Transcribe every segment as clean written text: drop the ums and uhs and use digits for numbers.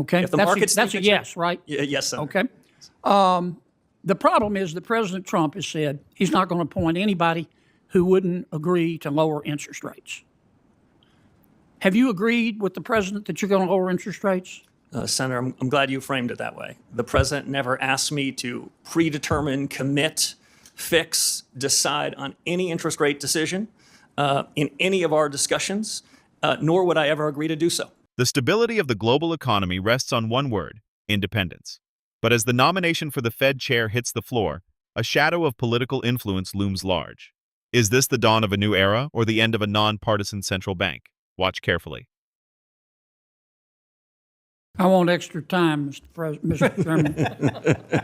Okay, If the that's markets that's a yes, right? Yes, Senator. Okay. The problem is that President Trump has said he's not going to appoint anybody who wouldn't agree to lower interest rates. Have you agreed with the president that you're going to lower interest rates? Senator, I'm glad you framed it that way. The president never asked me to predetermine, commit, fix, decide on any interest rate decision in any of our discussions, nor would I ever agree to do so. The stability of the global economy rests on one word: independence. But as the nomination for the Fed chair hits the floor, a shadow of political influence looms large. Is this the dawn of a new era or the end of a nonpartisan central bank? Watch carefully. I want extra time, Mr. Chairman.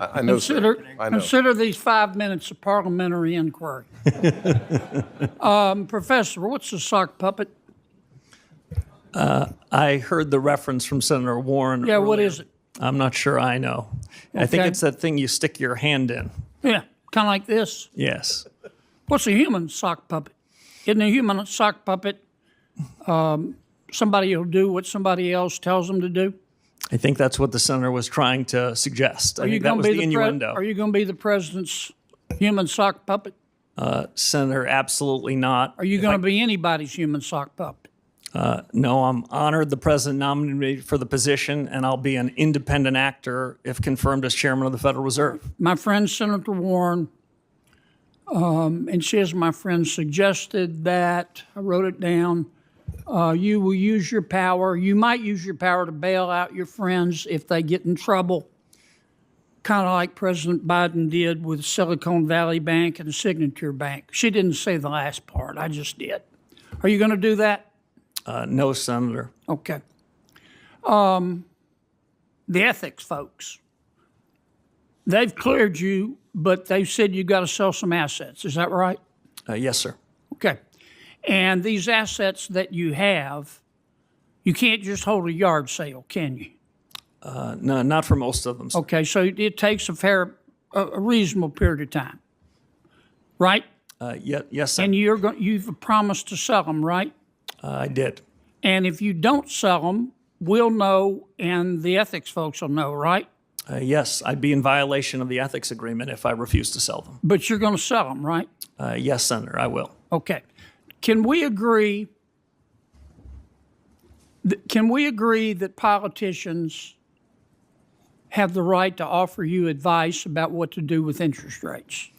I know, sir. I know. Consider these 5 minutes of parliamentary inquiry. Professor, what's a sock puppet? I heard the reference from Senator Warren. Yeah, what earlier. is it? I'm not sure I know. I think Okay. it's that thing you stick your hand in. Yeah, kind of like this. Yes. What's a human sock puppet? Isn't a human sock puppet somebody who'll do what somebody else tells them to do? I think that's what the senator was trying to suggest. I Are you think that going was to the be innuendo. Are you going to be the president's human sock puppet? Senator, absolutely not. Are you going to be anybody's human sock puppet? No, I'm honored the president nominated me for the position, and I'll be an independent actor if confirmed as chairman of the Federal Reserve. My friend Senator Warren, and she, as my friend, suggested that, I wrote it down, you will use your power, you might use your power to bail out your friends if they get in trouble, kind of like President Biden did with Silicon Valley Bank and Signature Bank. She didn't say the last part, I just did. Are you going to do that? No, Senator. Okay. The ethics folks, they've cleared you, but they've said you've got to sell some assets. Is that right? Yes, sir. Okay. And these assets that you have, you can't just hold a yard sale, can you? No, not for most of them, sir. Okay, so it takes a reasonable period of time, right? Yes, sir. And you've promised to sell them, right? I did. And if you don't sell them, we'll know, and the ethics folks will know, right? Yes, I'd be in violation of the ethics agreement if I refused to sell them. But you're going to sell them, right? Yes, Senator, I will. Okay. Can we agree that politicians have the right to offer you advice about what to do with interest rates?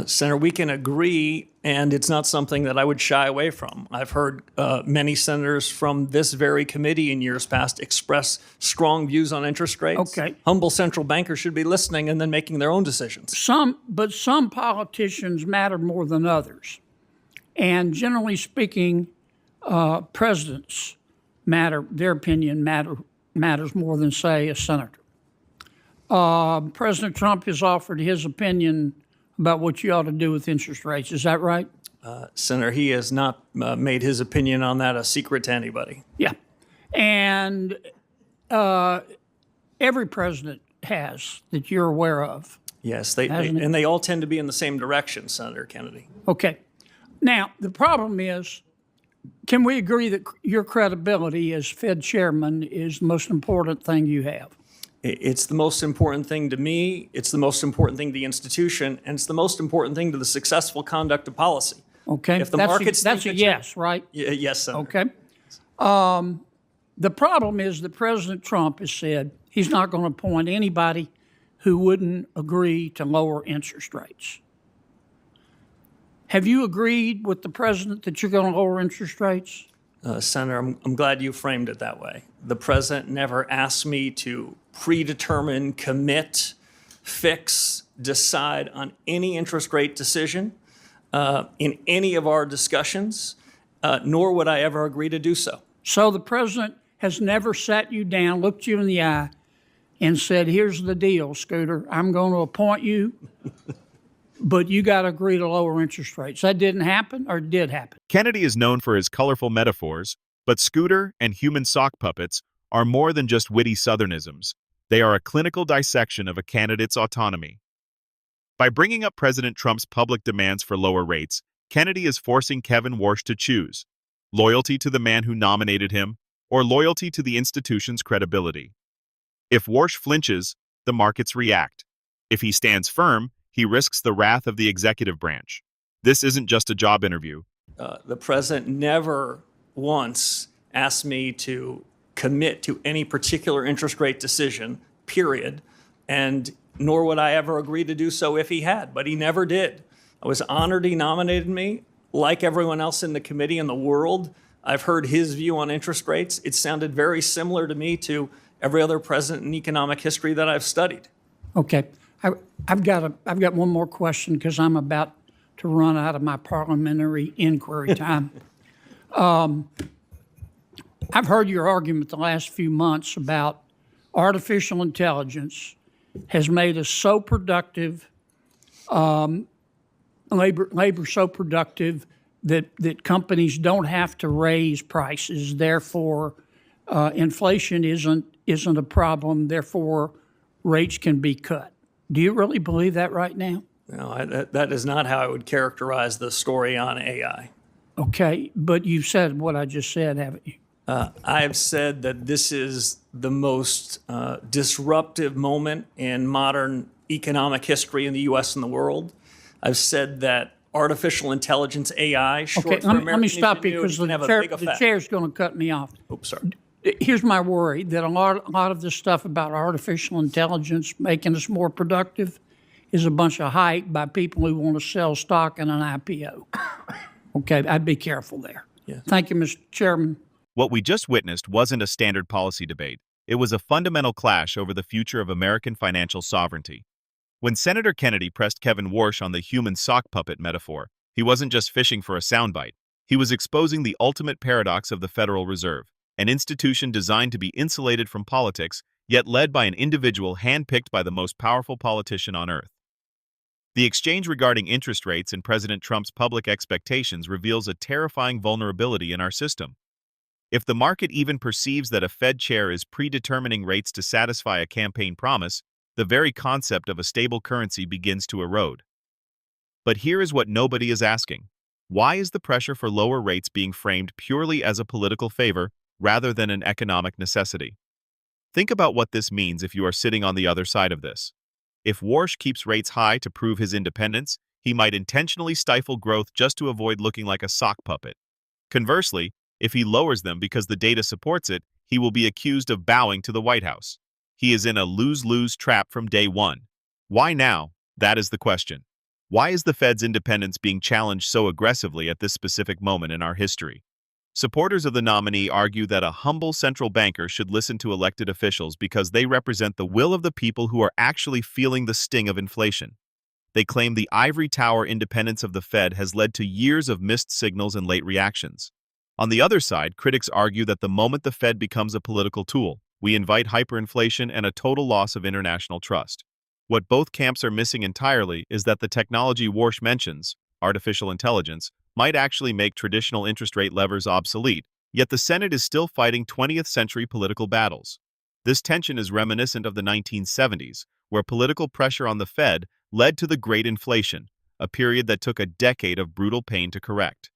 Senator, we can agree, and it's not something that I would shy away from. I've heard many senators from this very committee in years past express strong views on interest rates. Okay. Humble central bankers should be listening and then making their own decisions. But some politicians matter more than others. And generally speaking, presidents matter, their opinion matters more than, say, a senator. President Trump has offered his opinion about what you ought to do with interest rates. Is that right? Senator, he has not made his opinion on that a secret to anybody. Yeah. And every president has that you're aware of. Yes, and they all tend to be in the same direction, Senator Kennedy. Okay. Now, the problem is, can we agree that your credibility as Fed chairman is the most important thing you have? It's the most important thing to me, it's the most important thing to the institution, and it's the most important thing to the successful conduct of policy. Okay. If the that's markets that's a yes, right? Yes, Senator. Okay. The problem is that President Trump has said he's not going to appoint anybody who wouldn't agree to lower interest rates. Have you agreed with the president that you're going to lower interest rates? Senator, I'm glad you framed it that way. The president never asked me to predetermine, commit, fix, decide on any interest rate decision in any of our discussions, nor would I ever agree to do so. So the president has never sat you down, looked you in the eye, and said, here's the deal, Scooter, I'm going to appoint you, but you got to agree to lower interest rates. That didn't happen, or it did happen? Kennedy is known for his colorful metaphors, but Scooter and human sock puppets are more than just witty Southernisms. They are a clinical dissection of a candidate's autonomy. By bringing up President Trump's public demands for lower rates, Kennedy is forcing Kevin Warsh to choose loyalty to the man who nominated him or loyalty to the institution's credibility. If Warsh flinches, the markets react. If he stands firm, he risks the wrath of the executive branch. This isn't just a job interview. The president never once asked me to commit to any particular interest rate decision, period, and nor would I ever agree to do so if he had, but he never did. I was honored he nominated me. Like everyone else in the committee in the world, I've heard his view on interest rates. It sounded very similar to me to every other president in economic history that I've studied. Okay, I've got one more question because I'm about to run out of my parliamentary inquiry time. I've heard your argument the last few months about artificial intelligence has made us so productive, labor so productive that companies don't have to raise prices. Therefore, inflation isn't a problem. Therefore, rates can be cut. Do you really believe that right now? No, that is not how I would characterize the story on AI. Okay, but you've said what I just said, haven't you? I have said that this is the most disruptive moment in modern economic history in the U.S. and the world. I've said that artificial intelligence, AI, short Okay, for let me American stop you ingenuity, because can have a big the effect. chair's going to cut me off. Oops, sorry. Here's my worry, that a lot of this stuff about artificial intelligence making us more productive is a bunch of hype by people who want to sell stock in an IPO. Okay, I'd be careful there. Yeah. Thank you, Mr. Chairman. What we just witnessed wasn't a standard policy debate. It was a fundamental clash over the future of American financial sovereignty. When Senator Kennedy pressed Kevin Warsh on the human sock puppet metaphor, he wasn't just fishing for a soundbite. He was exposing the ultimate paradox of the Federal Reserve, an institution designed to be insulated from politics, yet led by an individual handpicked by the most powerful politician on earth. The exchange regarding interest rates and President Trump's public expectations reveals a terrifying vulnerability in our system. If the market even perceives that a Fed chair is predetermining rates to satisfy a campaign promise, the very concept of a stable currency begins to erode. But here is what nobody is asking. Why is the pressure for lower rates being framed purely as a political favor rather than an economic necessity? Think about what this means if you are sitting on the other side of this. If Warsh keeps rates high to prove his independence, he might intentionally stifle growth just to avoid looking like a sock puppet. Conversely, if he lowers them because the data supports it, he will be accused of bowing to the White House. He is in a lose-lose trap from day one. Why now? That is the question. Why is the Fed's independence being challenged so aggressively at this specific moment in our history? Supporters of the nominee argue that a humble central banker should listen to elected officials because they represent the will of the people who are actually feeling the sting of inflation. They claim the ivory tower independence of the Fed has led to years of missed signals and late reactions. On the other side, critics argue that the moment the Fed becomes a political tool, we invite hyperinflation and a total loss of international trust. What both camps are missing entirely is that the technology Warsh mentions, artificial intelligence, might actually make traditional interest rate levers obsolete, yet the Senate is still fighting 20th century political battles. This tension is reminiscent of the 1970s, where political pressure on the Fed led to the Great Inflation, a period that took a decade of brutal pain to correct.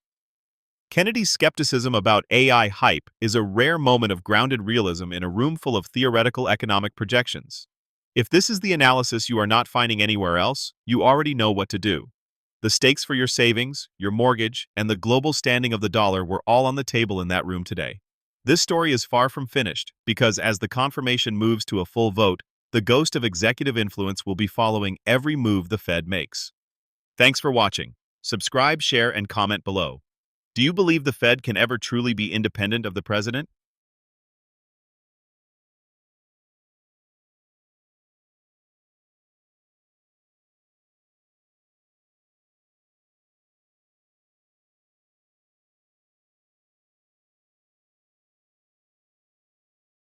Kennedy's skepticism about AI hype is a rare moment of grounded realism in a room full of theoretical economic projections. If this is the analysis you are not finding anywhere else, you already know what to do. The stakes for your savings, your mortgage, and the global standing of the dollar were all on the table in that room today. This story is far from finished, because as the confirmation moves to a full vote, the ghost of executive influence will be following every move the Fed makes. Thanks for watching. Subscribe, share, and comment below. Do you believe the Fed can ever truly be independent of the president?